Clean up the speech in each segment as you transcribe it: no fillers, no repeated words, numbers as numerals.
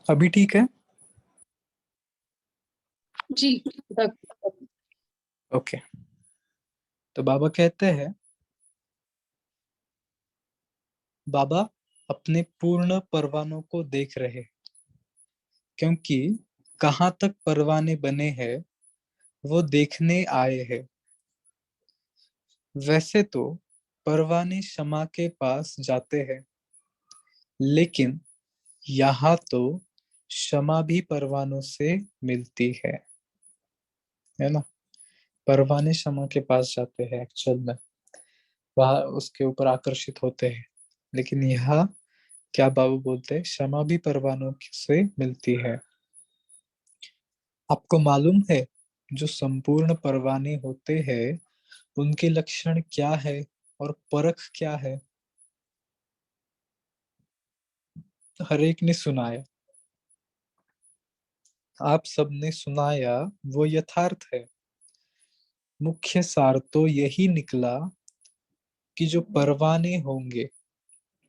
अभी ठीक है। जी। तक। ओके। तो बाबा कहते हैं, बाबा अपने पूर्ण परवानों को देख रहे, क्योंकि कहाँ तक परवाने बने हैं वो देखने आए हैं। वैसे तो परवाने शमा के पास जाते हैं, लेकिन यहाँ तो शमा भी परवानों से मिलती है ना। परवाने शमा के पास जाते हैं एक्चुअल में, वहां उसके ऊपर आकर्षित होते हैं, लेकिन यहाँ क्या बाबू बोलते हैं, क्षमा भी परवानों से मिलती है। आपको मालूम है, जो संपूर्ण परवाने होते हैं उनके लक्षण क्या है और परख क्या है? हर एक ने सुनाया, आप सबने सुनाया, वो यथार्थ है। मुख्य सार तो यही निकला कि जो परवाने होंगे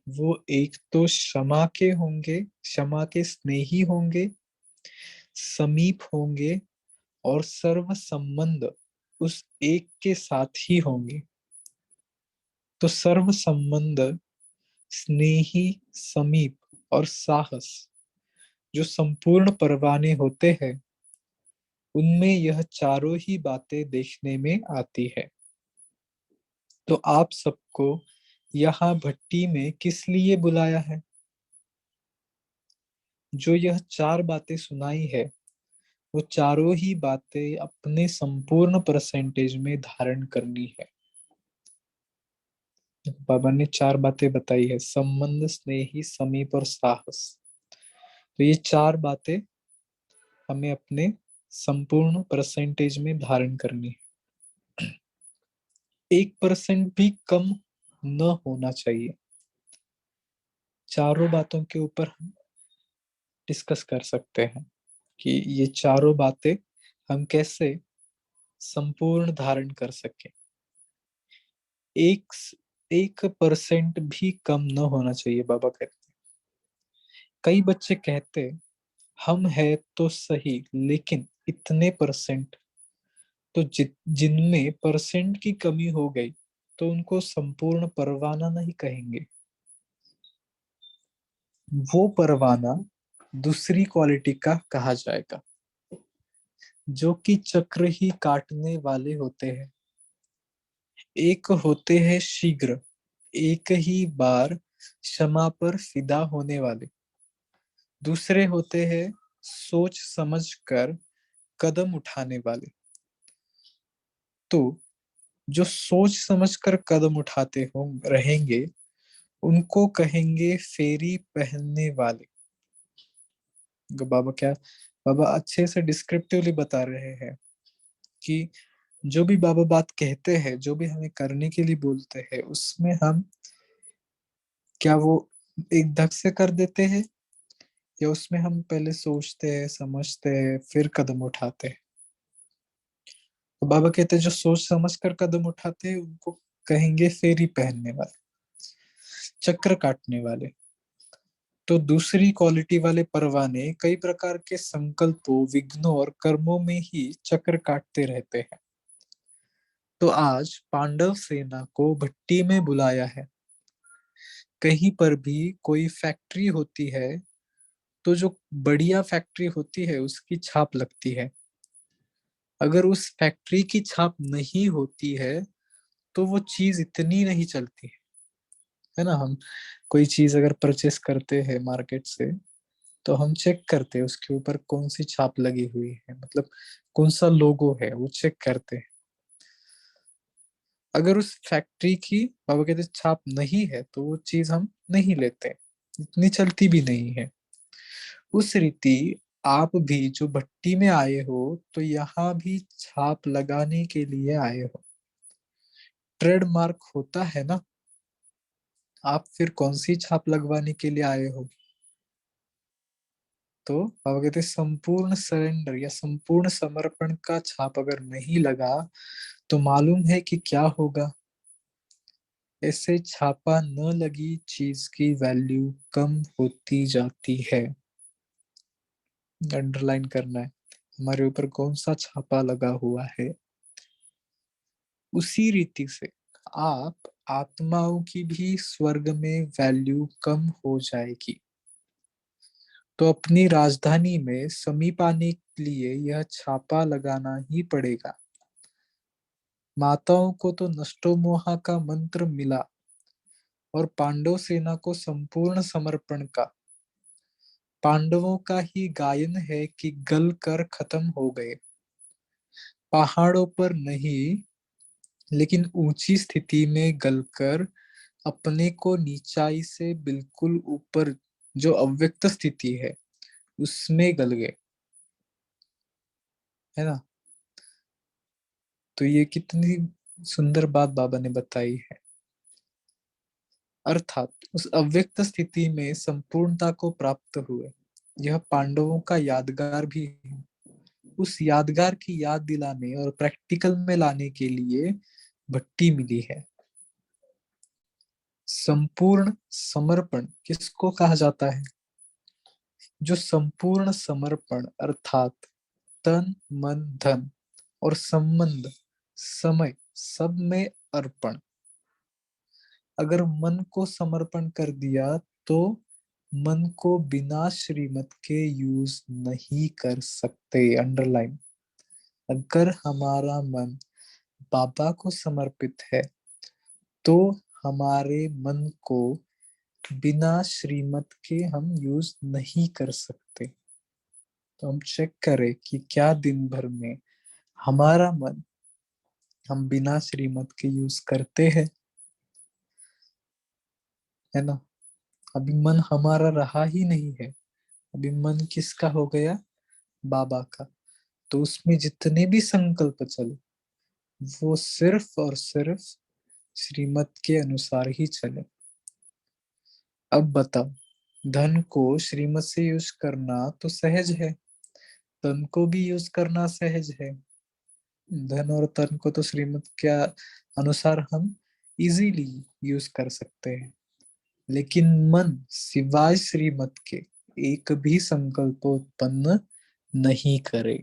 वो एक तो क्षमा के होंगे, क्षमा के स्नेही होंगे, समीप होंगे, और सर्व संबंध उस एक के साथ ही होंगे। तो सर्व संबंध, स्नेही, समीप और साहस जो संपूर्ण परवाने होते हैं, उनमें यह चारों ही बातें देखने में आती है। तो आप सबको यहाँ भट्टी में किस लिए बुलाया है? जो यह चार बातें सुनाई है, वो चारों ही बातें अपने संपूर्ण परसेंटेज में धारण करनी है। बाबा ने चार बातें बताई है, संबंध, स्नेही, समीप और साहस। तो ये चार बातें हमें अपने संपूर्ण परसेंटेज में धारण करनी है। 1% भी कम न होना चाहिए। चारों बातों के ऊपर हम डिस्कस कर सकते हैं कि ये चारों बातें हम कैसे संपूर्ण धारण कर सके। एक 1% भी कम न होना चाहिए, बाबा कहते हैं। कई बच्चे कहते, हम है तो सही लेकिन इतने परसेंट। तो जिनमें परसेंट की कमी हो गई तो उनको संपूर्ण परवाना नहीं कहेंगे। वो परवाना दूसरी क्वालिटी का कहा जाएगा, जो कि चक्र ही काटने वाले होते हैं। एक होते हैं शीघ्र, एक ही बार क्षमा पर फिदा होने वाले। दूसरे होते हैं सोच समझ कर कदम उठाने वाले। तो जो सोच समझकर कदम उठाते हो रहेंगे, उनको कहेंगे फेरी पहनने वाले। बाबा क्या, बाबा अच्छे से डिस्क्रिप्टिवली बता रहे हैं कि जो भी बाबा बात कहते हैं, जो भी हमें करने के लिए बोलते हैं, उसमें हम क्या वो एक धक से कर देते हैं, या उसमें हम पहले सोचते हैं, समझते हैं, फिर कदम उठाते हैं? तो बाबा कहते हैं जो सोच समझ कर कदम उठाते हैं उनको कहेंगे फेरी पहनने वाले, चक्र काटने वाले। तो दूसरी क्वालिटी वाले परवाने कई प्रकार के संकल्पों, विघ्नों और कर्मों में ही चक्र काटते रहते हैं। तो आज पांडव सेना को भट्टी में बुलाया है। कहीं पर भी कोई फैक्ट्री होती है, तो जो बढ़िया फैक्ट्री होती है उसकी छाप लगती है। अगर उस फैक्ट्री की छाप नहीं होती है तो वो चीज इतनी नहीं चलती है ना। हम कोई चीज अगर परचेस करते हैं मार्केट से, तो हम चेक करते हैं उसके ऊपर कौन सी छाप लगी हुई है, मतलब कौन सा लोगो है, वो चेक करते हैं। अगर उस फैक्ट्री की बाबा कहते हैं, छाप नहीं है तो वो चीज हम नहीं लेते, इतनी चलती भी नहीं है। उस रीति आप भी जो भट्टी में आए हो, तो यहाँ भी छाप लगाने के लिए आए हो। ट्रेडमार्क होता है ना। आप फिर कौन सी छाप लगवाने के लिए आए हो? तो बाबा कहते हैं, संपूर्ण सरेंडर या संपूर्ण समर्पण का छाप अगर नहीं लगा तो मालूम है कि क्या होगा। ऐसे छापा न लगी चीज की वैल्यू कम होती जाती है। अंडरलाइन करना है हमारे ऊपर कौन सा छापा लगा हुआ है। उसी रीति से आप आत्माओं की भी स्वर्ग में वैल्यू कम हो जाएगी। तो अपनी राजधानी में समीप आने के लिए यह छापा लगाना ही पड़ेगा। माताओं को तो नष्टो मोहा का मंत्र मिला और पांडव सेना को संपूर्ण समर्पण का। पांडवों का ही गायन है कि गल कर खत्म हो गए, पहाड़ों पर नहीं लेकिन ऊंची स्थिति में गलकर अपने को नीचाई से बिल्कुल ऊपर, जो अव्यक्त स्थिति है उसमें गल गए, है ना। तो ये कितनी सुंदर बात बाबा ने बताई है। अर्थात उस अव्यक्त स्थिति में संपूर्णता को प्राप्त हुए। यह पांडवों का यादगार भी है। उस यादगार की याद दिलाने और प्रैक्टिकल में लाने के लिए भट्टी मिली है। संपूर्ण समर्पण किसको कहा जाता है? जो संपूर्ण समर्पण अर्थात तन मन धन और संबंध समय सब में अर्पण। अगर मन को समर्पण कर दिया तो मन को बिना श्रीमत के यूज नहीं कर सकते। अंडरलाइन। अगर हमारा मन बाबा को समर्पित है तो हमारे मन को बिना श्रीमत के हम यूज नहीं कर सकते। तो हम चेक करें कि क्या दिन भर में हमारा मन हम बिना श्रीमत के यूज करते हैं, है ना। अभी मन हमारा रहा ही नहीं है। अभी मन किसका हो गया? बाबा का। तो उसमें जितने भी संकल्प चले वो सिर्फ और सिर्फ श्रीमत के अनुसार ही चले। अब बताओ, धन को श्रीमत से यूज करना तो सहज है, तन को भी यूज करना सहज है। धन और तन को तो श्रीमत के अनुसार हम इजीली यूज कर सकते हैं, लेकिन मन सिवाय श्रीमत के एक भी संकल्प उत्पन्न नहीं करे।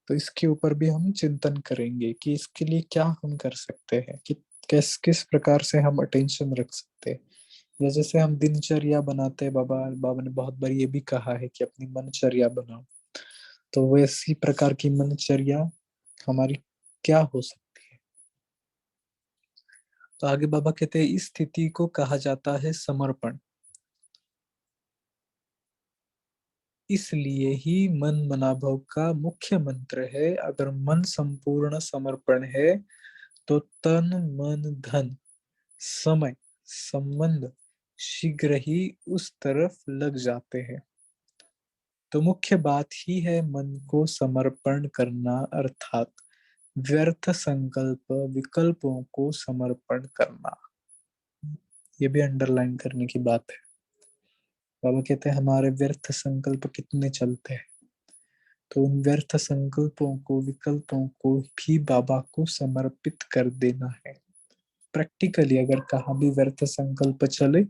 तो इसके ऊपर भी हम चिंतन करेंगे कि इसके लिए क्या हम कर सकते हैं, कि किस किस प्रकार से हम अटेंशन रख सकते हैं। या जैसे हम दिनचर्या बनाते हैं, बाबा बाबा ने बहुत बार ये भी कहा है कि अपनी मनचर्या बनाओ। तो वैसी प्रकार की मनचर्या हमारी क्या हो सकती है? तो आगे बाबा कहते हैं इस स्थिति को कहा जाता है समर्पण। इसलिए ही मन मनाभव का मुख्य मंत्र है। अगर मन संपूर्ण समर्पण है तो तन मन धन समय संबंध शीघ्र ही उस तरफ लग जाते हैं। तो मुख्य बात ही है मन को समर्पण करना, अर्थात व्यर्थ संकल्प विकल्पों को समर्पण करना। ये भी अंडरलाइन करने की बात है। बाबा कहते हैं हमारे व्यर्थ संकल्प कितने चलते हैं, तो उन व्यर्थ संकल्पों को विकल्पों को भी बाबा को समर्पित कर देना है। प्रैक्टिकली अगर कहाँ भी व्यर्थ संकल्प चले,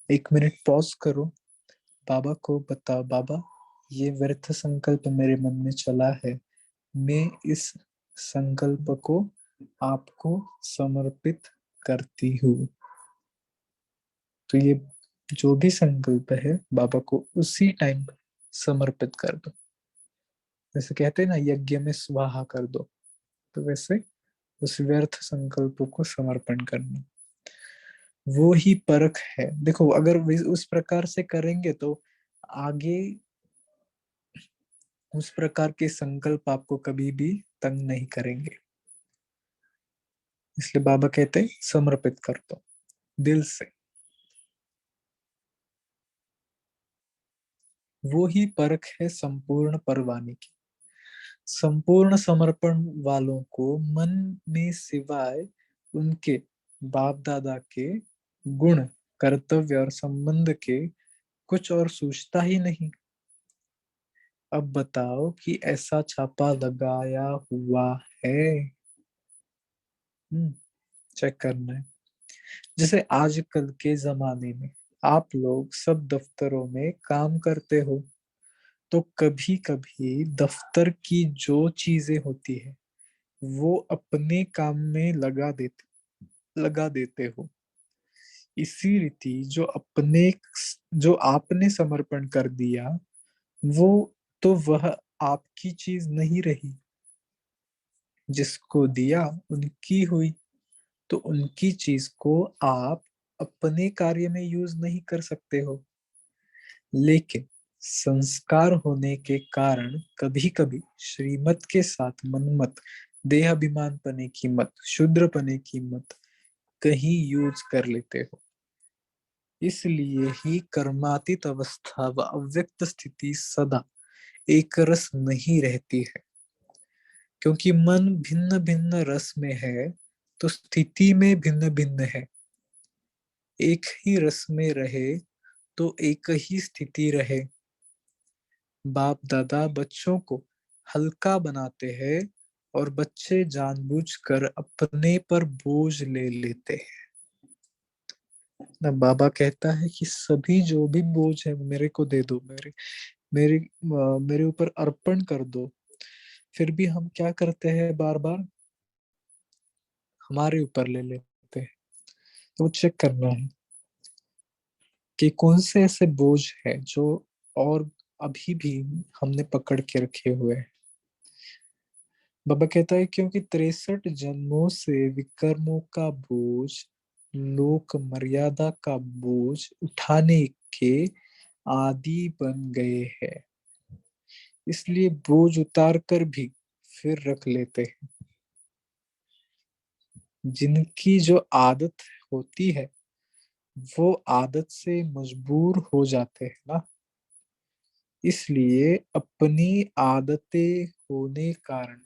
1 मिनट पॉज करो, बाबा को बताओ, बाबा ये व्यर्थ संकल्प मेरे मन में चला है, मैं इस संकल्प को आपको समर्पित करती हूँ। तो ये जो भी संकल्प है बाबा को उसी टाइम समर्पित कर दो। जैसे कहते हैं ना, यज्ञ में स्वाहा कर दो, तो वैसे उस व्यर्थ संकल्प को समर्पण करना, वो ही परख है। देखो अगर उस प्रकार से करेंगे तो आगे उस प्रकार के संकल्प आपको कभी भी तंग नहीं करेंगे। इसलिए बाबा कहते हैं समर्पित कर दो दिल से। वो ही परख है संपूर्ण परवाने की। संपूर्ण समर्पण वालों को मन में सिवाय उनके बाप दादा के गुण कर्तव्य और संबंध के कुछ और सूझता ही नहीं। अब बताओ कि ऐसा छापा लगाया हुआ है। चेक करना है। जैसे आजकल के जमाने में आप लोग सब दफ्तरों में काम करते हो, तो कभी कभी दफ्तर की जो चीजें होती है वो अपने काम में लगा देते हो। इसी रीति जो आपने समर्पण कर दिया, वो तो वह आपकी चीज नहीं रही। जिसको दिया उनकी हुई, तो उनकी चीज को आप अपने कार्य में यूज नहीं कर सकते हो। लेकिन संस्कार होने के कारण कभी कभी श्रीमत के साथ मनमत, देहाभिमान पने की मत, शूद्र पने की मत कहीं यूज कर लेते हो। इसलिए ही कर्मातीत अवस्था व अव्यक्त स्थिति सदा एक रस नहीं रहती है। क्योंकि मन भिन्न भिन्न रस में है, तो स्थिति में भिन्न भिन्न है। एक ही रस में रहे तो एक ही स्थिति रहे। बाप दादा बच्चों को हल्का बनाते हैं और बच्चे जानबूझकर अपने पर बोझ ले लेते हैं। ना बाबा कहता है कि सभी जो भी बोझ है मेरे को दे दो, मेरे ऊपर अर्पण कर दो। फिर भी हम क्या करते हैं, बार बार हमारे ऊपर ले लेते हैं। तो चेक करना है कि कौन से ऐसे बोझ है जो और अभी भी हमने पकड़ के रखे हुए हैं। बाबा कहता है क्योंकि 63 जन्मों से विकर्मों का बोझ, लोक मर्यादा का बोझ उठाने के आदि बन गए हैं। इसलिए बोझ उतार कर भी फिर रख लेते हैं। जिनकी जो आदत होती है वो आदत से मजबूर हो जाते हैं ना। इसलिए अपनी आदतें होने कारण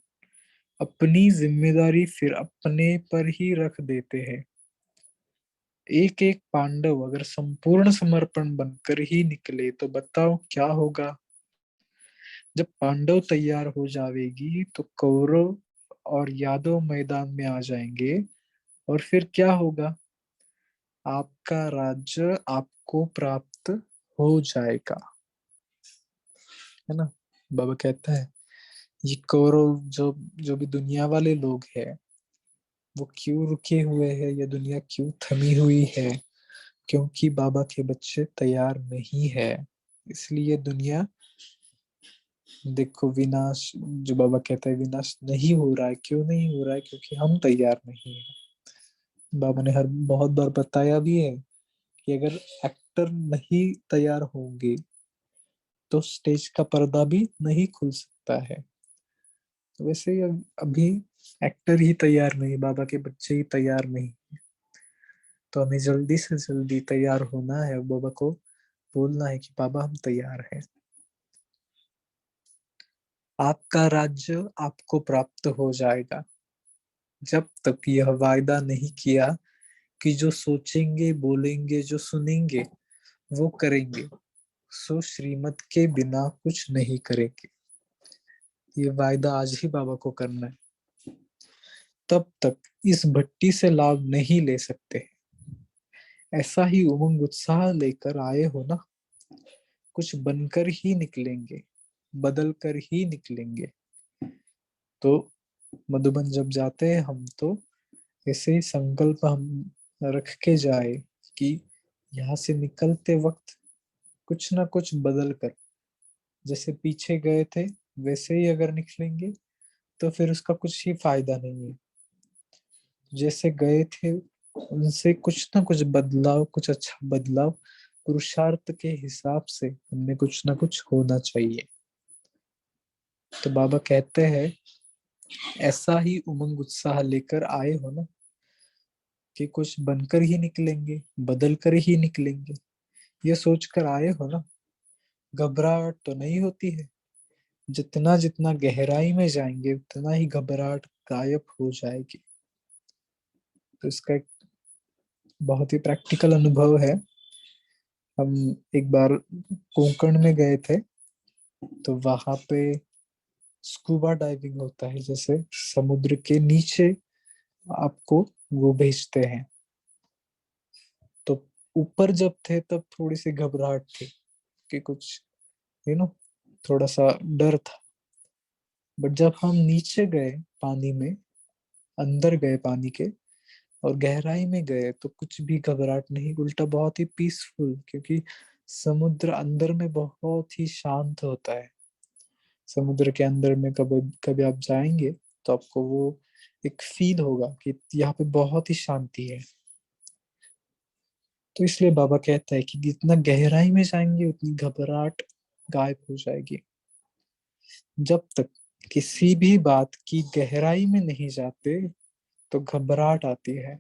अपनी जिम्मेदारी फिर अपने पर ही रख देते हैं। एक एक पांडव अगर संपूर्ण समर्पण बनकर ही निकले तो बताओ क्या होगा। जब पांडव तैयार हो जाएगी तो कौरव और यादव मैदान में आ जाएंगे, और फिर क्या होगा, आपका राज्य आपको प्राप्त हो जाएगा, है ना। बाबा कहता है ये कौरव जो जो भी दुनिया वाले लोग हैं वो क्यों रुके हुए हैं, ये दुनिया क्यों थमी हुई है, क्योंकि बाबा के बच्चे तैयार नहीं है। इसलिए दुनिया देखो विनाश, जो बाबा कहता है विनाश नहीं हो रहा है। क्यों नहीं हो रहा है, क्योंकि हम तैयार नहीं है। बाबा ने हर बहुत बार बताया भी है कि अगर एक्टर नहीं तैयार होंगे तो स्टेज का पर्दा भी नहीं खुल सकता है। तो वैसे ही अभी एक्टर ही तैयार नहीं, बाबा के बच्चे ही तैयार नहीं। तो हमें जल्दी से जल्दी तैयार होना है, बाबा को बोलना है कि बाबा हम तैयार हैं। आपका राज्य आपको प्राप्त हो जाएगा जब तक यह वायदा नहीं किया कि जो सोचेंगे बोलेंगे जो सुनेंगे वो करेंगे, सो श्रीमत के बिना कुछ नहीं करेंगे। ये वायदा आज ही बाबा को करना है। तब तक इस भट्टी से लाभ नहीं ले सकते। ऐसा ही उमंग उत्साह लेकर आए हो ना, कुछ बनकर ही निकलेंगे, बदल कर ही निकलेंगे। तो मधुबन जब जाते हैं हम तो ऐसे ही संकल्प हम रख के जाए कि यहाँ से निकलते वक्त कुछ ना कुछ बदल कर, जैसे पीछे गए थे वैसे ही अगर निकलेंगे तो फिर उसका कुछ ही फायदा नहीं है। जैसे गए थे उनसे कुछ ना कुछ बदलाव, कुछ अच्छा बदलाव पुरुषार्थ के हिसाब से हमें कुछ ना कुछ होना चाहिए। तो बाबा कहते हैं ऐसा ही उमंग उत्साह लेकर आए हो ना कि कुछ बनकर ही निकलेंगे, बदल कर ही निकलेंगे, ये सोचकर आए हो ना। घबराहट तो नहीं होती है। जितना जितना गहराई में जाएंगे उतना ही घबराहट गायब हो जाएगी। तो इसका एक बहुत ही प्रैक्टिकल अनुभव है। हम एक बार कोंकण में गए थे, तो वहां पे स्कूबा डाइविंग होता है, जैसे समुद्र के नीचे आपको वो भेजते हैं। तो ऊपर जब थे तब थोड़ी सी घबराहट थी कि कुछ यू नो थोड़ा सा डर था। बट जब हम नीचे गए पानी में, अंदर गए पानी के और गहराई में गए, तो कुछ भी घबराहट नहीं, उल्टा बहुत ही पीसफुल, क्योंकि समुद्र अंदर में बहुत ही शांत होता है। समुद्र के अंदर में कभी कभी आप जाएंगे तो आपको वो एक फील होगा कि यहाँ पे बहुत ही शांति है। तो इसलिए बाबा कहता है कि जितना गहराई में जाएंगे उतनी घबराहट गायब हो जाएगी। जब तक किसी भी बात की गहराई में नहीं जाते तो घबराहट आती है।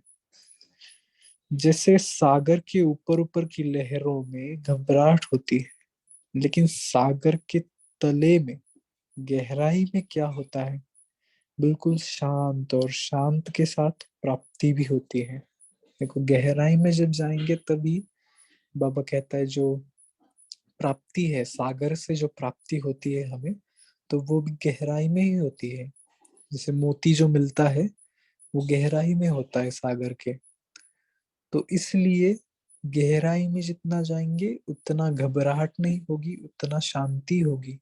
जैसे सागर के ऊपर ऊपर की लहरों में घबराहट होती है, लेकिन सागर के तले में, गहराई में क्या होता है, बिल्कुल शांत, और शांत के साथ प्राप्ति भी होती है। देखो, गहराई में जब जाएंगे तभी बाबा कहता है जो प्राप्ति है, सागर से जो प्राप्ति होती है हमें, तो वो भी गहराई में ही होती है। जैसे मोती जो मिलता है वो गहराई में होता है सागर के। तो इसलिए गहराई में जितना जाएंगे उतना घबराहट नहीं होगी, उतना शांति होगी,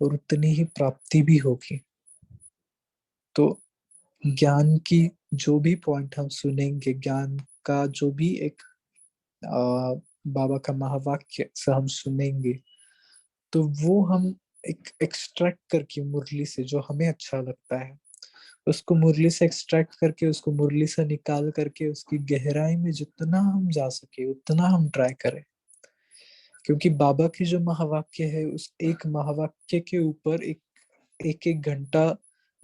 और उतनी ही प्राप्ति भी होगी। तो ज्ञान की जो भी पॉइंट हम सुनेंगे, ज्ञान का जो भी एक बाबा का महावाक्य से हम सुनेंगे, तो वो हम एक एक्सट्रैक्ट करके मुरली से जो हमें अच्छा लगता है, उसको मुरली से एक्सट्रैक्ट करके, उसको मुरली से निकाल करके उसकी गहराई में जितना हम जा सके उतना हम ट्राई करें। क्योंकि बाबा की जो महावाक्य है, उस एक महावाक्य के ऊपर एक एक एक घंटा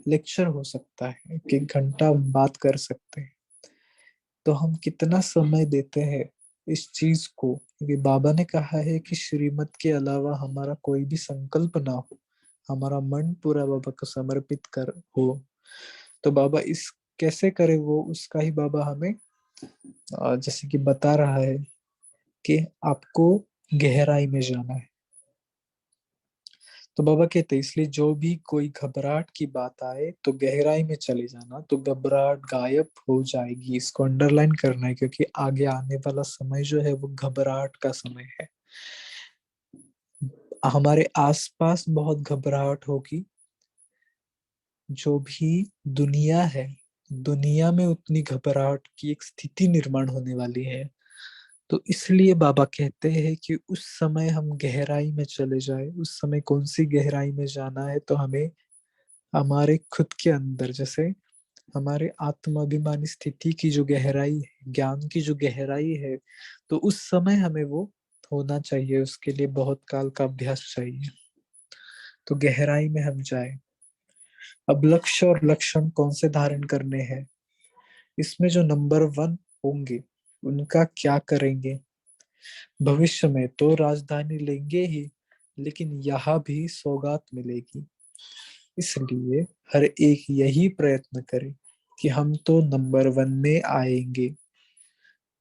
लेक्चर हो सकता है, एक एक घंटा हम बात कर सकते हैं। तो हम कितना समय देते हैं इस चीज को, क्योंकि बाबा ने कहा है कि श्रीमत के अलावा हमारा कोई भी संकल्प ना हो, हमारा मन पूरा बाबा को समर्पित कर हो। तो बाबा इस कैसे करे वो, उसका ही बाबा हमें जैसे कि बता रहा है कि आपको गहराई में जाना है। तो बाबा कहते हैं इसलिए जो भी कोई घबराहट की बात आए तो गहराई में चले जाना, तो घबराहट गायब हो जाएगी। इसको अंडरलाइन करना है, क्योंकि आगे आने वाला समय जो है वो घबराहट का समय है। हमारे आसपास बहुत घबराहट होगी। जो भी दुनिया है, दुनिया में उतनी घबराहट की एक स्थिति निर्माण होने वाली है। तो इसलिए बाबा कहते हैं कि उस समय हम गहराई में चले जाए। उस समय कौन सी गहराई में जाना है, तो हमें हमारे खुद के अंदर, जैसे हमारे आत्माभिमानी स्थिति की जो गहराई है, ज्ञान की जो गहराई है, तो उस समय हमें वो होना चाहिए। उसके लिए बहुत काल का अभ्यास चाहिए। तो गहराई में हम जाए। अब लक्ष्य और लक्षण कौन से धारण करने हैं, इसमें जो नंबर वन होंगे उनका क्या करेंगे। भविष्य में तो राजधानी लेंगे ही, लेकिन यहाँ भी सौगात मिलेगी। इसलिए हर एक यही प्रयत्न करे कि हम तो नंबर वन में आएंगे,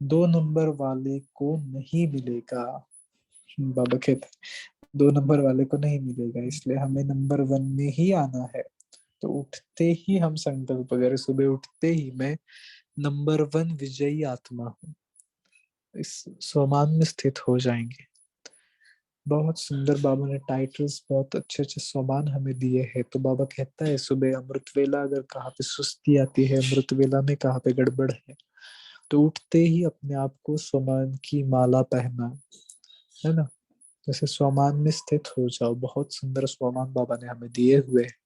2 नंबर वाले को नहीं मिलेगा। बाबा कहते हैं 2 नंबर वाले को नहीं मिलेगा, इसलिए हमें नंबर वन में ही आना है। तो उठते ही हम संकल्प करें, सुबह उठते ही मैं नंबर वन विजयी आत्मा हूँ, इस स्वमान में स्थित हो जाएंगे। बहुत सुंदर बाबा ने टाइटल्स, बहुत अच्छे अच्छे स्वमान हमें दिए हैं। तो बाबा कहता है सुबह अमृत वेला, अगर कहाँ पे सुस्ती आती है, अमृत वेला में कहाँ पे गड़बड़ है, तो उठते ही अपने आप को स्वमान की माला पहना, है ना, जैसे स्वमान में स्थित हो जाओ। बहुत सुंदर स्वमान बाबा ने हमें दिए हुए हैं।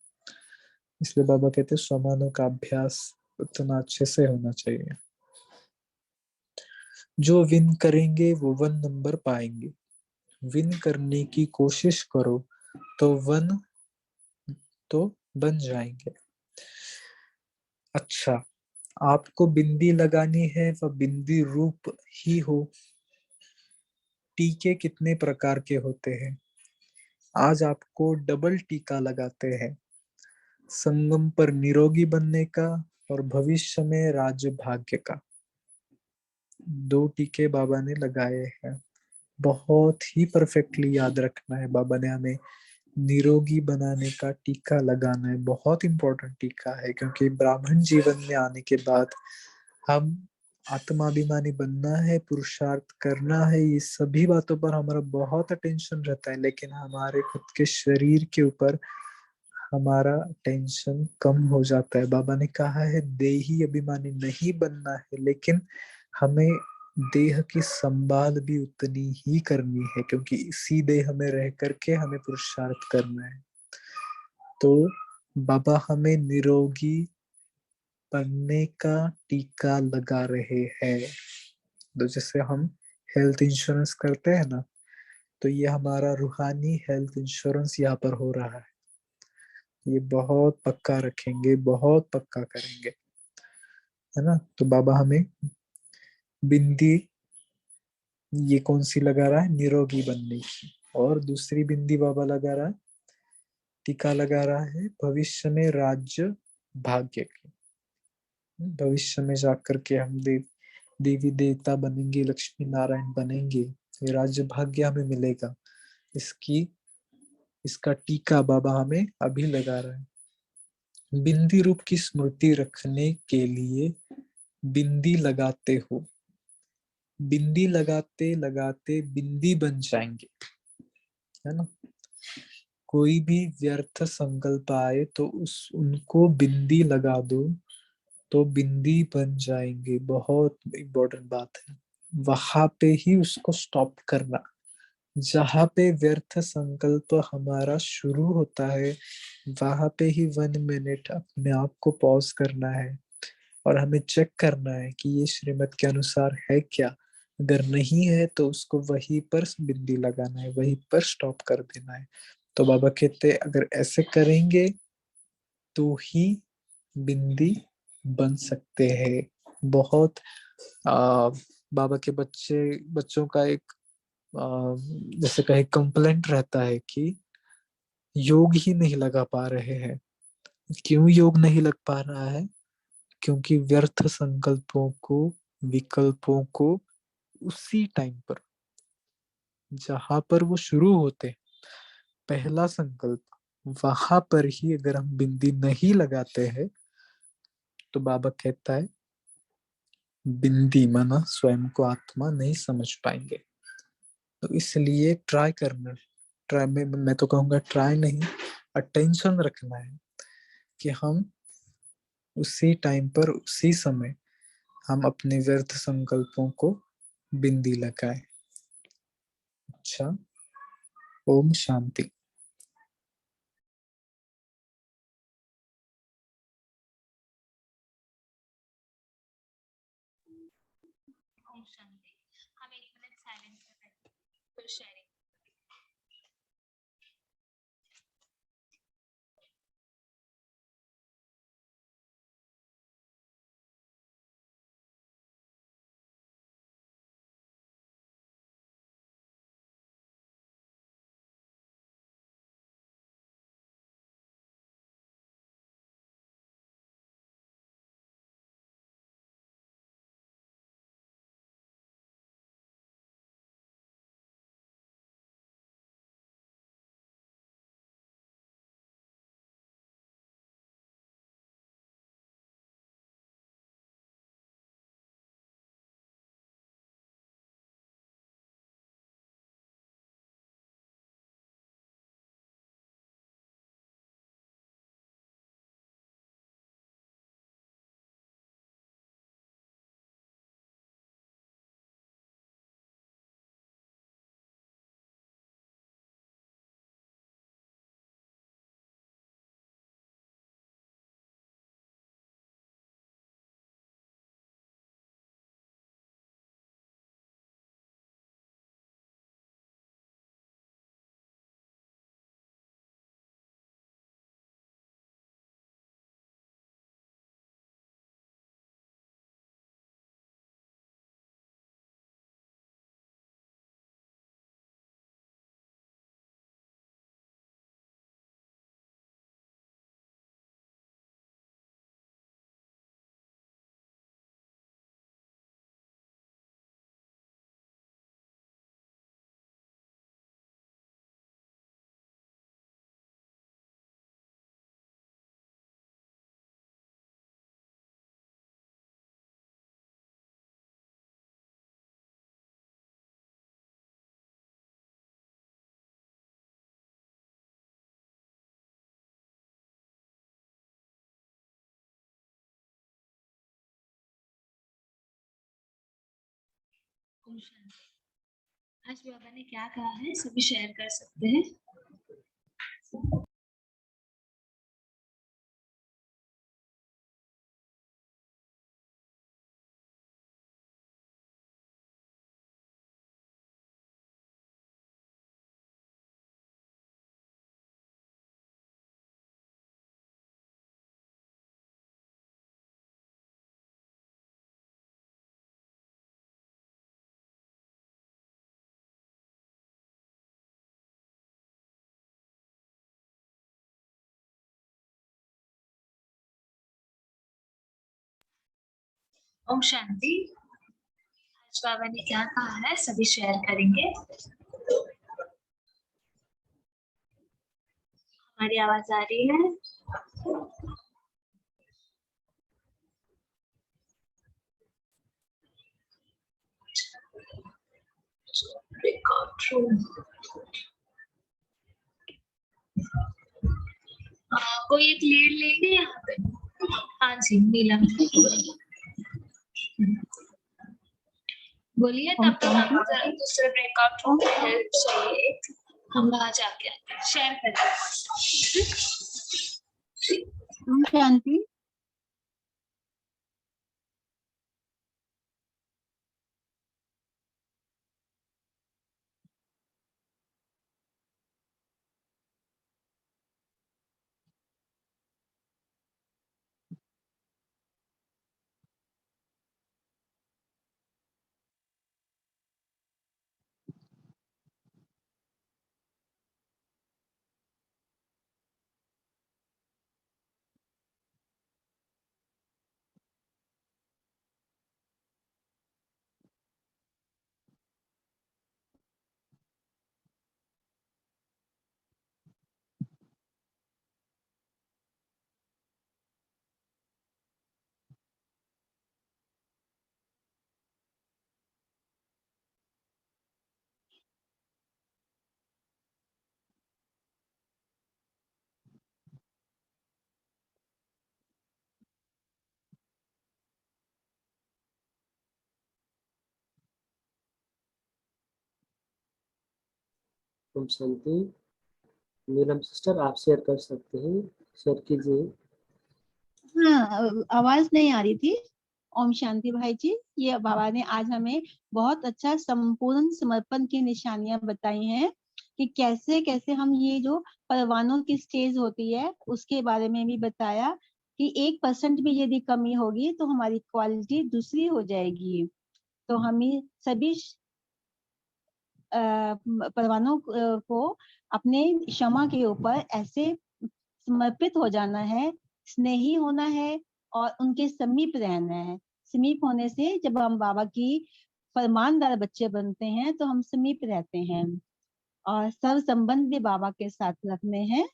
इसलिए बाबा कहते हैं स्वमानों का अभ्यास उतना अच्छे से होना चाहिए। जो विन करेंगे वो 1 नंबर पाएंगे। विन करने की कोशिश करो तो वन तो बन जाएंगे। अच्छा, आपको बिंदी लगानी है वह बिंदी रूप ही हो। टीके कितने प्रकार के होते हैं, आज आपको डबल टीका लगाते हैं। संगम पर निरोगी बनने का और भविष्य में राज्य भाग्य का। 2 टीके बाबा ने लगाए हैं। बहुत ही परफेक्टली याद रखना है। बाबा ने हमें निरोगी बनाने का टीका लगाना है। बहुत इंपॉर्टेंट टीका है, क्योंकि ब्राह्मण जीवन में आने के बाद हम आत्माभिमानी बनना है, पुरुषार्थ करना है, ये सभी बातों पर हमारा बहुत अटेंशन रहता है, लेकिन हमारे खुद के शरीर के ऊपर हमारा टेंशन कम हो जाता है। बाबा ने कहा है देही अभिमानी नहीं बनना है, लेकिन हमें देह की संभाल भी उतनी ही करनी है, क्योंकि इसी देह में रह करके हमें पुरुषार्थ करना है। तो बाबा हमें निरोगी बनने का टीका लगा रहे हैं। तो जैसे हम हेल्थ इंश्योरेंस करते हैं ना, तो ये हमारा रूहानी हेल्थ इंश्योरेंस यहाँ पर हो रहा है। ये बहुत पक्का रखेंगे, बहुत पक्का करेंगे, है ना। तो बाबा हमें बिंदी, ये कौन सी लगा रहा है, निरोगी बनने की, और दूसरी बिंदी बाबा लगा रहा है, टीका लगा रहा है भविष्य में राज्य भाग्य की। भविष्य में जाकर के हम देवी देवता बनेंगे, लक्ष्मी नारायण बनेंगे, ये राज्य भाग्य हमें मिलेगा। इसकी इसका टीका बाबा हमें अभी लगा रहा है। बिंदी रूप की स्मृति रखने के लिए बिंदी लगाते हो, बिंदी लगाते लगाते बिंदी बन जाएंगे, है ना। कोई भी व्यर्थ संकल्प आए तो उनको बिंदी लगा दो, तो बिंदी बन जाएंगे। बहुत इंपॉर्टेंट बात है, वहां पे ही उसको स्टॉप करना। जहां पे व्यर्थ संकल्प हमारा शुरू होता है, वहां पे ही 1 मिनट अपने आप को पॉज करना है, और हमें चेक करना है कि ये श्रीमत के अनुसार है क्या। अगर नहीं है तो उसको वहीं पर बिंदी लगाना है, वहीं पर स्टॉप कर देना है। तो बाबा कहते हैं अगर ऐसे करेंगे तो ही बिंदी बन सकते हैं। बहुत बाबा के बच्चों का एक जैसे कहे कंप्लेंट रहता है कि योग ही नहीं लगा पा रहे हैं। क्यों योग नहीं लग पा रहा है? क्योंकि व्यर्थ संकल्पों को, विकल्पों को उसी टाइम पर जहां पर वो शुरू होते, पहला संकल्प, वहां पर ही अगर हम बिंदी नहीं लगाते हैं, तो बाबा कहता है बिंदी माना स्वयं को आत्मा नहीं समझ पाएंगे। तो इसलिए ट्राई करना, ट्राई में मैं तो कहूंगा ट्राई नहीं, अटेंशन रखना है कि हम उसी टाइम पर, उसी समय हम अपने व्यर्थ संकल्पों को बिंदी लगाए। अच्छा, ओम शांति। आज बाबा ने क्या कहा है सभी शेयर कर सकते हैं। ओम शांति। आज बाबा ने क्या कहा है सभी शेयर करेंगे। हमारी आवाज आ रही है? कोई एक लीड लेंगे यहाँ पे? हाँ जी नीलम बोलिए। तब तक हम जरा दूसरे ब्रेकआउट रूम में हेल्प चाहिए, हम वहाँ जाके शेयर करेंगे। शांति। ओम शांति। नीलम सिस्टर आप शेयर कर सकते हैं, शेयर कीजिए। हाँ, आवाज नहीं आ रही थी। ओम शांति भाई जी, ये बाबा ने आज हमें बहुत अच्छा संपूर्ण समर्पण की निशानियां बताई हैं कि कैसे कैसे हम ये जो परवानों की स्टेज होती है उसके बारे में भी बताया कि 1% भी यदि कमी होगी तो हमारी क्वालिटी दूसरी हो जाएगी। तो हमें सभी परवानों को अपने क्षमा के ऊपर ऐसे समर्पित हो जाना है, स्नेही होना है और उनके समीप रहना है। समीप होने से जब हम बाबा की फरमानदार बच्चे बनते हैं तो हम समीप रहते हैं और सर्व संबंध भी बाबा के साथ रखने हैं।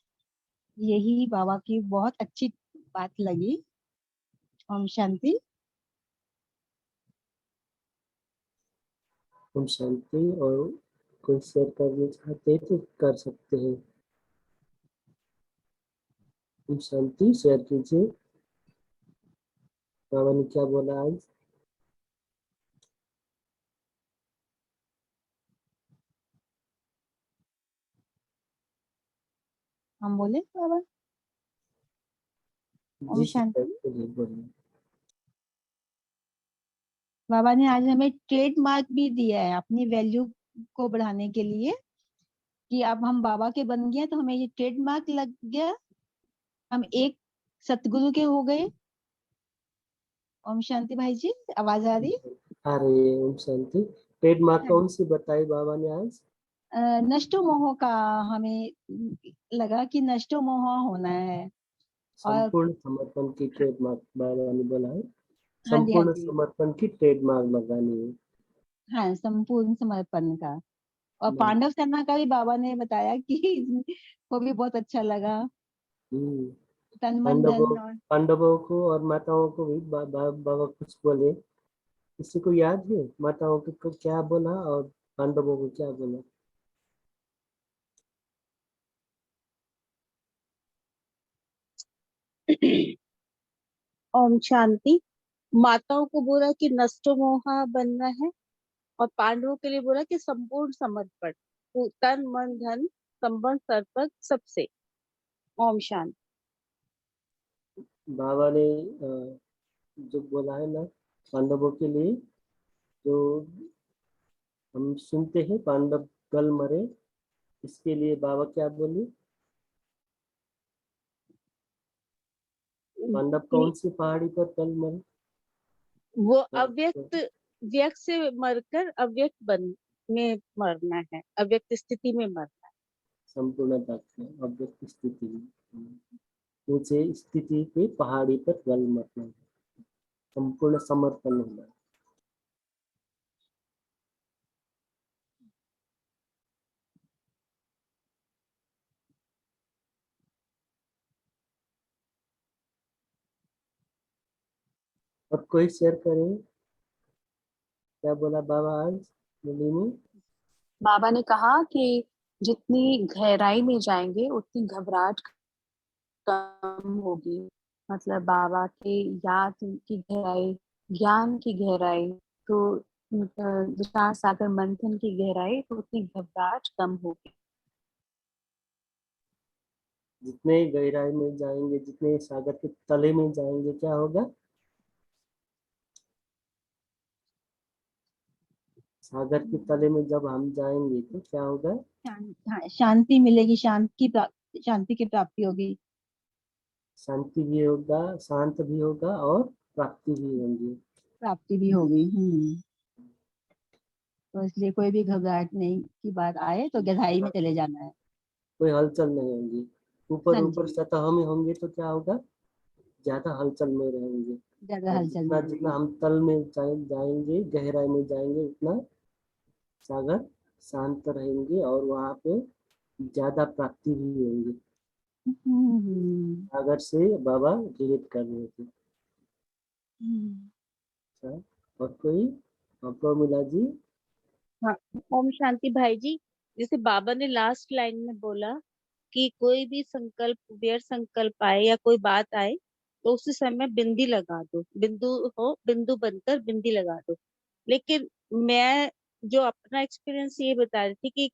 यही बाबा की बहुत अच्छी बात लगी। ओम शांति। ओम शांति। और कोई शेयर करना चाहते हैं तो कर सकते हैं। ओम शांति शेयर कीजिए। बाबा ने क्या बोला आज? हम बोले बाबा। ओम जी शांति। बोलिए। बाबा ने आज हमें ट्रेड मार्क भी दिया है अपनी वैल्यू को बढ़ाने के लिए कि अब हम बाबा के बन गए तो हमें ये ट्रेड मार्क लग गया, हम एक सतगुरु के हो गए। ओम शांति भाई जी, आवाज आ रही? आ रही है। ओम शांति। ट्रेडमार्क कौन सी बताई बाबा ने आज? नष्टो मोह का हमें लगा कि नष्टो मोह होना है और संपूर्ण समर्पण की ट्रेडमार्क बाबा ने बोला है। हाँ जी हाँ संपूर्ण जी, समर्पण की ट्रेडमार्क लगानी है। हाँ संपूर्ण समर्पण का। और पांडव सेना का भी बाबा ने बताया कि वो भी बहुत अच्छा लगा। हम्म। तन मन पांडवों धन और पांडवों को और माताओं को भी बाबा कुछ बोले। किसी को याद है माताओं को क्या बोला और पांडवों को क्या बोला? ओम शांति। माताओं को बोला कि नष्टो मोहा बनना है और पांडवों के लिए बोला कि संपूर्ण समर्पण, तन मन धन संबंध सर्पक सबसे। ओम शांति। बाबा ने जो बोला है ना पांडवों के लिए, तो हम सुनते हैं पांडव गल मरे, इसके लिए बाबा क्या बोले? पांडव कौन सी पहाड़ी पर गल मरे? वो अव्यक्त व्यक्त से मरकर अव्यक्त बन में मरना है, अव्यक्त स्थिति में मरना है। संपूर्ण अव्यक्त स्थिति में, ऊंचे स्थिति पे पहाड़ी पर गल मरना है, संपूर्ण समर्पण होना है। और कोई शेयर करें, क्या बोला बाबा आज मुरली में? बाबा ने कहा कि जितनी गहराई में जाएंगे उतनी घबराहट कम होगी। मतलब बाबा के याद की गहराई, ज्ञान की गहराई, तो विचार सागर मंथन की गहराई, तो उतनी घबराहट कम होगी। जितने गहराई में जाएंगे, जितने सागर के तले में जाएंगे, क्या होगा? सागर के तले में जब हम जाएंगे तो क्या होगा? शांति मिलेगी, शांति की प्राप्ति होगी। शांति भी होगा, शांत भी होगा और प्राप्ति भी होगी। प्राप्ति भी होगी। तो इसलिए कोई भी घबराहट नहीं की बात आए तो गहराई में चले जाना है। कोई हलचल नहीं होगी। ऊपर हाँ ऊपर जी, सतह में होंगे तो क्या होगा? ज्यादा हलचल में रहेंगे। ज्यादा और हलचल जितना नहीं जितना होगी। हम तल में जाएंगे, गहराई में जाएंगे, उतना सागर शांत रहेंगे और वहां पे ज्यादा प्राप्ति भी होंगी। सागर से बाबा रिलेट कर रहे थे। अच्छा, और कोई? प्रमिला जी। हाँ, ओम शांति भाई जी। जैसे बाबा ने लास्ट लाइन में बोला कि कोई भी संकल्प, व्यर्थ संकल्प आए या कोई बात आए तो उसी समय बिंदी लगा दो, बिंदु हो, बिंदु बनकर बिंदी लगा दो। लेकिन मैं जो अपना एक्सपीरियंस ये बता रही थी कि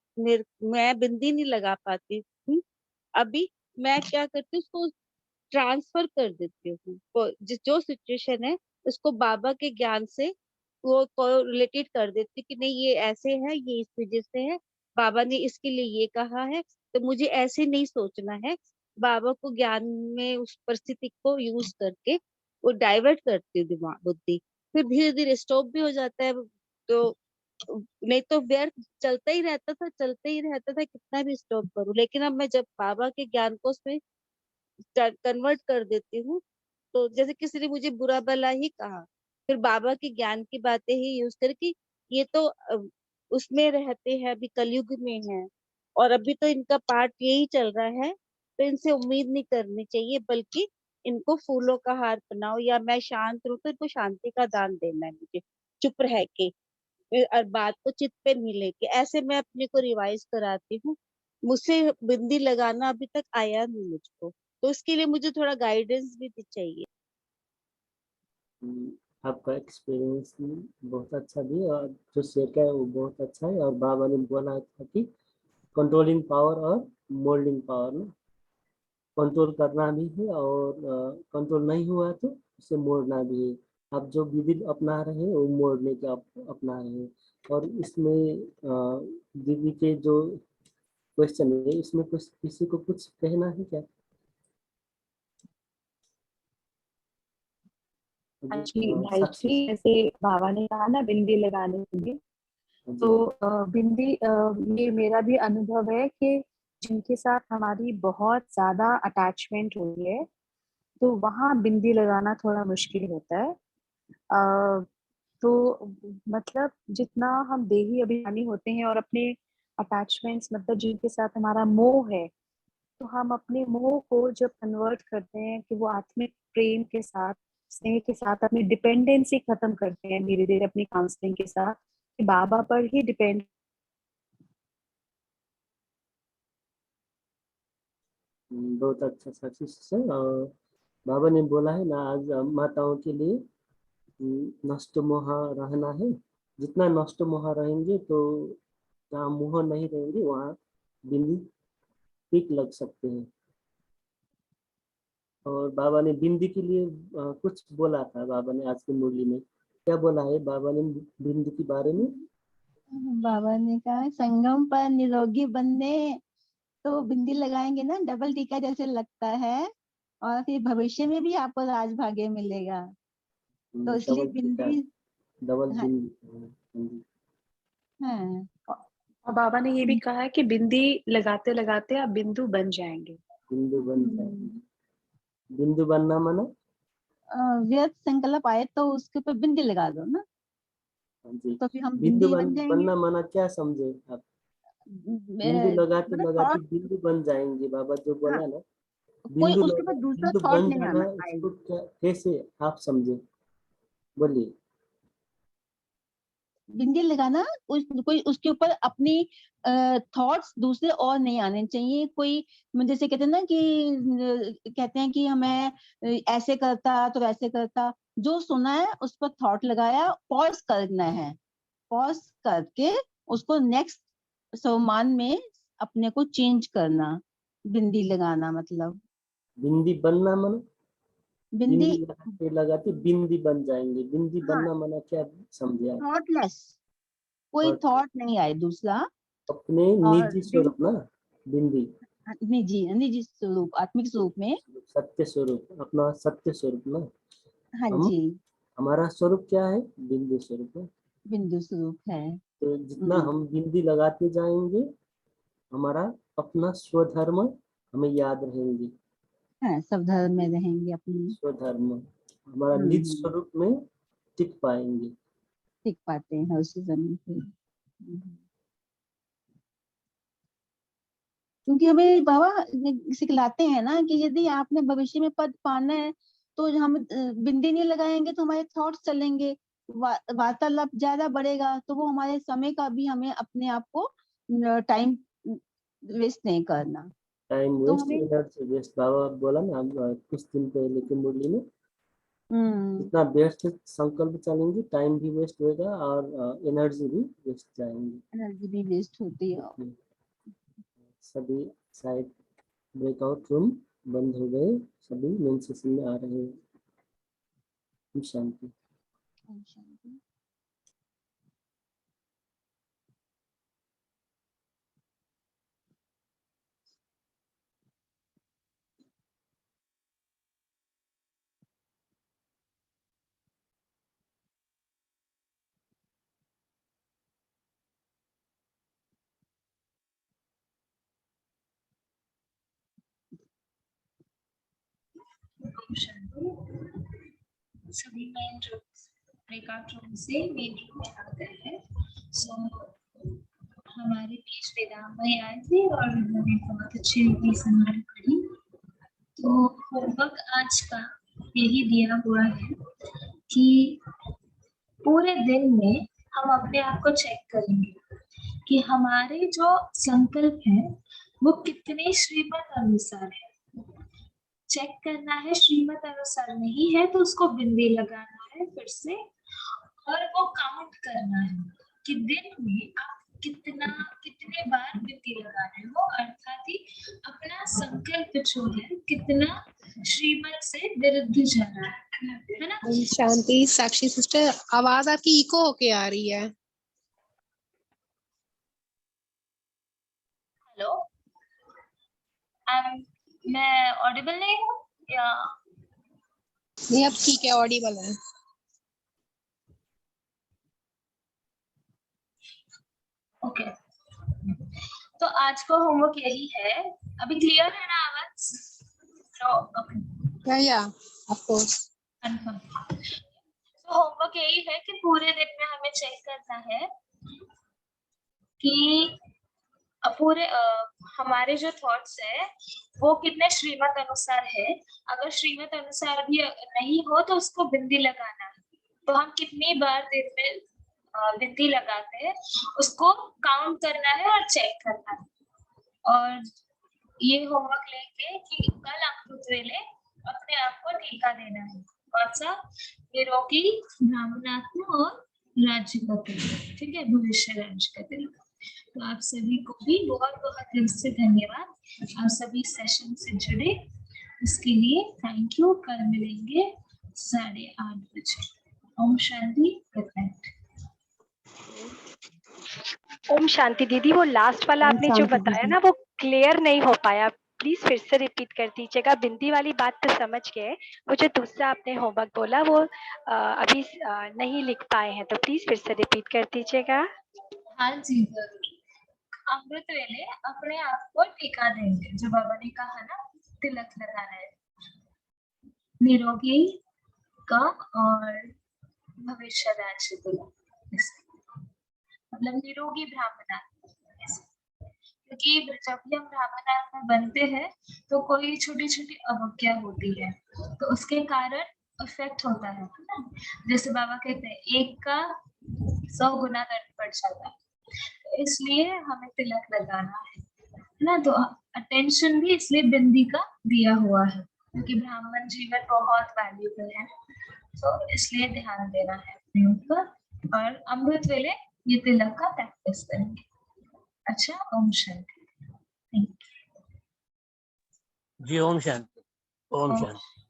मैं बिंदी नहीं लगा पाती थी। अभी मैं क्या करती हूँ, उसको ट्रांसफर कर देती हूँ। जो सिचुएशन है उसको बाबा के ज्ञान से वो रिलेटेड कर देती हूँ कि नहीं ये ऐसे है, ये इस वजह से है, बाबा ने इसके लिए ये कहा है, तो मुझे ऐसे नहीं सोचना है। बाबा को ज्ञान में उस परिस्थिति को यूज करके वो डाइवर्ट करती हूँ दिमाग, बुद्धि। फिर धीरे धीरे स्टॉप भी हो जाता है। तो नहीं तो व्यर्थ चलता ही रहता था, कितना भी स्टॉप करूं। लेकिन अब मैं जब बाबा के ज्ञान को उसमें कन्वर्ट कर देती हूँ, तो जैसे किसी ने मुझे बुरा भला ही कहा, फिर बाबा के ज्ञान की बातें ही यूज करके, ये तो उसमें रहते हैं, अभी कलयुग में है और अभी तो इनका पार्ट यही चल रहा है, तो इनसे उम्मीद नहीं करनी चाहिए, बल्कि इनको फूलों का हार पहनाओ, या मैं शांत रहूं तो इनको शांति का दान देना है मुझे, चुप रह के, और बात को चित्त पे नहीं लेके। ऐसे मैं अपने को रिवाइज कराती हूँ। मुझसे बिंदी लगाना अभी तक आया नहीं मुझको, तो उसके लिए मुझे थोड़ा गाइडेंस भी चाहिए। आपका एक्सपीरियंस बहुत अच्छा भी, और जो शेयर किया है वो बहुत अच्छा है। और बाबा ने बोला था कि कंट्रोलिंग पावर और मोल्डिंग पावर ना, कंट्रोल करना भी है और कंट्रोल नहीं हुआ तो उसे मोड़ना भी है। आप जो विधि अपना रहे हैं वो मोड़ने के आप अपना रहे हैं। और इसमें दीदी के जो क्वेश्चन है, इसमें कुछ किसी को कुछ कहना है क्या? जी भाई साक्षी। जी, जैसे बाबा ने कहा ना बिंदी लगाने के लिए, जी। तो बिंदी ये मेरा भी अनुभव है कि जिनके साथ हमारी बहुत ज्यादा अटैचमेंट हुई है, तो वहाँ बिंदी लगाना थोड़ा मुश्किल होता है। तो मतलब जितना हम देही अभिमानी होते हैं और अपने अटैचमेंट्स, मतलब जिनके साथ हमारा मोह है, तो हम अपने मोह को जब कन्वर्ट करते हैं कि वो आत्मिक प्रेम के साथ, स्नेह के साथ, अपनी डिपेंडेंसी खत्म करते हैं धीरे धीरे अपनी काउंसलिंग के साथ, कि बाबा पर ही डिपेंड। बहुत अच्छा साक्षी से। और बाबा ने बोला है ना आज माताओं के लिए नष्ट मोह रहना है। जितना नष्ट मोह रहेंगे तो जहाँ मोह नहीं रहेंगे वहाँ बिंदी टिक लग सकते हैं। और बाबा ने बिंदी के लिए कुछ बोला था बाबा ने आज की मुरली में। क्या बोला है बाबा ने बिंदी के बारे में? बाबा ने कहा संगम पर निरोगी बनने तो बिंदी लगाएंगे ना, डबल टीका जैसे लगता है, और फिर भविष्य में भी आपको राजभाग्य मिलेगा, तो इसलिए डबल टिका, बिंदी। डबल हाँ। बिंदी। हाँ, और बाबा ने ये भी कहा है कि बिंदी लगाते लगाते आप बिंदु बन जाएंगे। बिंदु बन जाएंगे। बिंदु बनना माना? व्यर्थ संकल्प आए तो उसके ऊपर बिंदी लगा दो ना, हाँ जी। तो फिर हम बिंदु बिंदी बन जाएंगे। बनना माना क्या समझे आप? बिंदु लगाते मतलब लगाते थॉट, बिंदु बन जाएंगे, बाबा जो हाँ, बोला ना। कोई उसके ऊपर दूसरा बिंदु थॉट बन नहीं जाना, आना उसको आएगा। क्या कैसे आप समझे, बोलिए। बिंदी लगाना, कोई उसके ऊपर अपनी थॉट्स दूसरे और नहीं आने चाहिए। कोई जैसे कहते हैं ना कि कहते हैं कि हमें ऐसे करता तो वैसे करता, जो सुना है उस पर थॉट लगाया, पॉज करना है, पॉज करके उसको नेक्स्ट सम्मान में अपने को चेंज करना। बिंदी लगाना मतलब बिंदी बनना माना? बिंदी, बिंदी लगाते लगाते बिंदी बन जाएंगे, बिंदी हाँ, बनना माना क्या समझे आप? थॉटलेस, कोई और थॉट नहीं आए दूसरा। अपने और निजी स्वरूप ना, बिंदी, निजी निजी स्वरूप, आत्मिक स्वरूप में। सत्य स्वरूप, अपना सत्य स्वरूप ना। हाँ हम, जी, हमारा स्वरूप क्या है? बिंदु स्वरूप है। बिंदु स्वरूप है। तो जितना हम्म, हम बिंदी लगाते जाएंगे, हमारा अपना स्वधर्म हमें याद रहेंगे। हाँ, सब धर्म में रहेंगे अपनी। स्वधर्म हमारा निज हम्म, स्वरूप में टिक पाएंगे। सीख पाते हैं उसी जमीन पे। क्योंकि हमें बाबा सिखलाते हैं ना कि यदि आपने भविष्य में पद पाना है तो हम बिंदी नहीं लगाएंगे तो हमारे थॉट्स चलेंगे, वार्तालाप ज्यादा बढ़ेगा, तो वो हमारे समय का भी, हमें अपने आप को टाइम वेस्ट नहीं करना। टाइम तो वेस्ट, हमें एनर्जी वेस्ट, बाबा बोला ना हम कुछ दिन पहले की मुरली में। हम्म, जितना व्यस्त संकल्प चलेंगे, टाइम भी वेस्ट होगा और एनर्जी भी वेस्ट जाएंगे। एनर्जी भी वेस्ट होती है। देखिए, सभी साइड ब्रेकआउट रूम बंद हो गए, सभी मेन सेशन में आ रहे हैं। ओम शांति। ओम शांति। सभी मेन रूम, ब्रेकआउट रूम से मेन रूम में आ गए हैं। सो हमारे बीच वेदांत भाई आए थे और उन्होंने बहुत अच्छी रीति समारोह करी। तो होमवर्क आज का यही दिया हुआ है कि पूरे दिन में हम अपने आप को चेक करेंगे कि हमारे जो संकल्प है वो कितने श्रीमत अनुसार है। चेक करना है, श्रीमत अनुसार नहीं है तो उसको बिंदी लगाना है फिर से, और वो काउंट करना है कि दिन में आप कितने बार बिंदी लगा रहे हो, अर्थात ही अपना संकल्प जो है कितना श्रीमत से विरुद्ध जा रहा है ना। ओम शांति। साक्षी सिस्टर, आवाज आपकी इको होके आ रही है। हेलो, मैं ऑडिबल नहीं हूँ या? नहीं, अब ठीक है, ऑडिबल है। ओके, तो आज का होमवर्क यही है। अभी क्लियर है ना आवाज? ओके, या ऑफ कोर्स। कंफर्म। तो होमवर्क यही है कि पूरे दिन में हमें चेक करना है कि पूरे हमारे जो थॉट्स है वो कितने श्रीमत अनुसार है। अगर श्रीमत अनुसार भी नहीं हो तो उसको बिंदी लगाना है। तो हम कितनी बार दिन में बिंदी लगाते हैं उसको काउंट करना है और चेक करना है। और ये होमवर्क लेके कि कल अमृत वेले अपने आप को टीका देना है। कौन सा? निरोगी, ब्राह्मणात्मा और राज्य का तिलक, ठीक है, भविष्य राज्य का तिलक। तो आप सभी को भी बहुत बहुत दिल से धन्यवाद। आप सभी सेशन से जुड़े इसके लिए थैंक यू। कल मिलेंगे 8:30 बजे। Om Shanti, good night. ओम शांति। दीदी वो लास्ट वाला ओम आपने जो शांति बताया दीदी। ना वो क्लियर नहीं हो पाया, प्लीज फिर से रिपीट कर दीजिएगा। बिंदी वाली बात तो समझ गए, वो जो दूसरा आपने होमवर्क बोला वो अभी नहीं लिख पाए हैं, तो प्लीज फिर से रिपीट कर दीजिएगा। हाँ जी जरूर। अमृत वेले अपने आप को टीका देंगे, जो बाबा ने कहा ना तिलक लगाना है, निरोगी का और भविष्य राज्य तिलक, मतलब निरोगी ब्राह्मण, क्योंकि जब भी हम ब्राह्मण में बनते हैं तो कोई छोटी छोटी अवज्ञा होती है, तो उसके कारण इफेक्ट होता है ना। जैसे बाबा कहते हैं 1 का 100 गुना दंड पड़ जाता है, तो इसलिए हमें तिलक लगाना है ना। तो अटेंशन भी इसलिए बिंदी का दिया हुआ है, क्योंकि ब्राह्मण जीवन बहुत वैल्यूबल है, तो इसलिए ध्यान देना है अपने ऊपर। और अमृत वेले ये तिलक का प्रैक्टिस करेंगे। अच्छा, ओम शांति। जी ओम शांति। ओम ओम शांति।